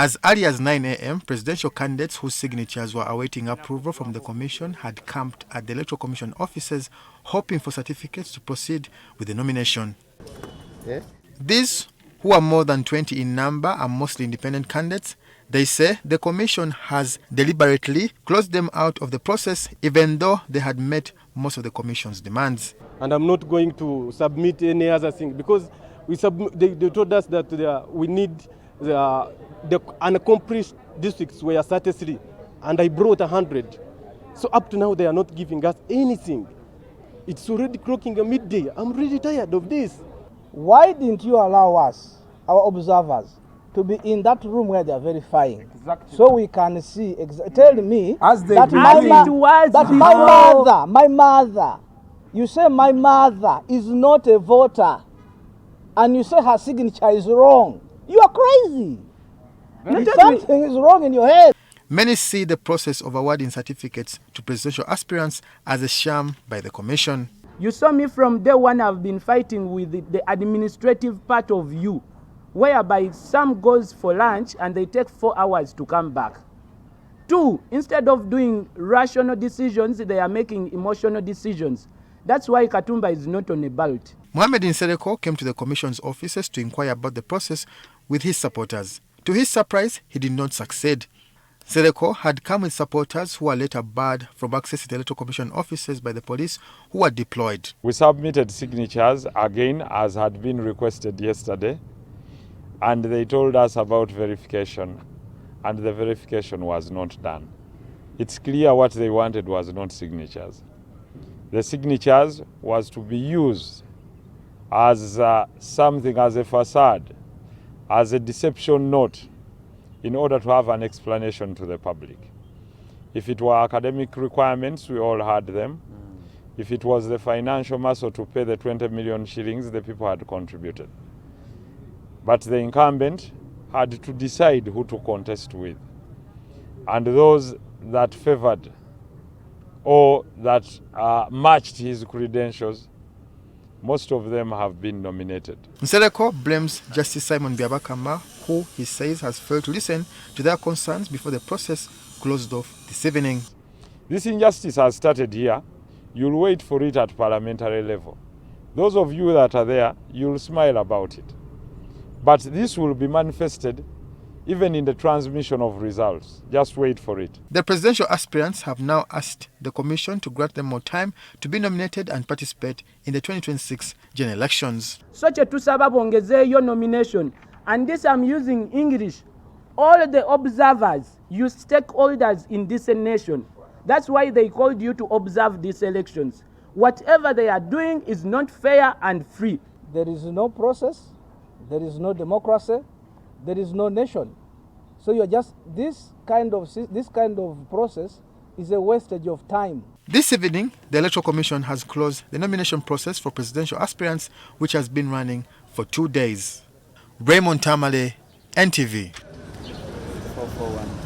As early as 9 a.m., presidential candidates whose signatures were awaiting approval from the Commission had camped at the Electoral Commission offices, hoping for certificates to proceed with the nomination. Yeah. These, who are more than 20 in number, are mostly independent candidates. They say the Commission has deliberately closed them out of the process, even though they had met most of the Commission's demands. And I'm not going to submit any other thing because they told us that we need the unaccomplished districts were 33, and I brought 100. So up to now, they are not giving us anything. It's already clocking a midday. I'm really tired of this. Why didn't you allow us, our observers, to be in that room where they are verifying? Exactly. So we can see, tell me that my mother, you say my mother is not a voter, and you say her signature is wrong. You are crazy. Something is wrong in your head. Many see the process of awarding certificates to presidential aspirants as a sham by the Commission. You saw me from day one. I've been fighting with the administrative part of you, whereby some goes for lunch and they take 4 hours to come back. 2, instead of doing rational decisions, they are making emotional decisions. That's why Katumba is not on a ballot. Mohamed Nsereko came to the Commission's offices to inquire about the process with his supporters. To his surprise, he did not succeed. Nsereko had come with supporters who were later barred from accessing the Electoral Commission offices by the police who were deployed. We submitted signatures again as had been requested yesterday, and they told us about verification, and the verification was not done. It's clear what they wanted was not signatures. The signatures was to be used as something, as a facade, as a deception note, in order to have an explanation to the public. If it were academic requirements, we all had them. If it was the financial muscle to pay the 20 million shillings, the people had contributed. But the incumbent had to decide who to contest with. And those that favored or that matched his credentials, most of them have been nominated. Nsereko blames Justice Simon Byabakama, who he says has failed to listen to their concerns before the process closed off this evening. This injustice has started here. You'll wait for it at parliamentary level. Those of you that are there, you'll smile about it. But this will be manifested even in the transmission of results. Just wait for it. The presidential aspirants have now asked the Commission to grant them more time to be nominated and participate in the 2026 general elections. Such a tusaba bongezeyo nomination, and this I'm using English. All the observers, you stakeholders in this nation. That's why they called you to observe these elections. Whatever they are doing is not fair and free. There is no process, there is no democracy, there is no nation. So you're just, this kind of process is a wastage of time. This evening, the Electoral Commission has closed the nomination process for presidential aspirants, which has been running for 2 days. Raymond Tamale, NTV. 441.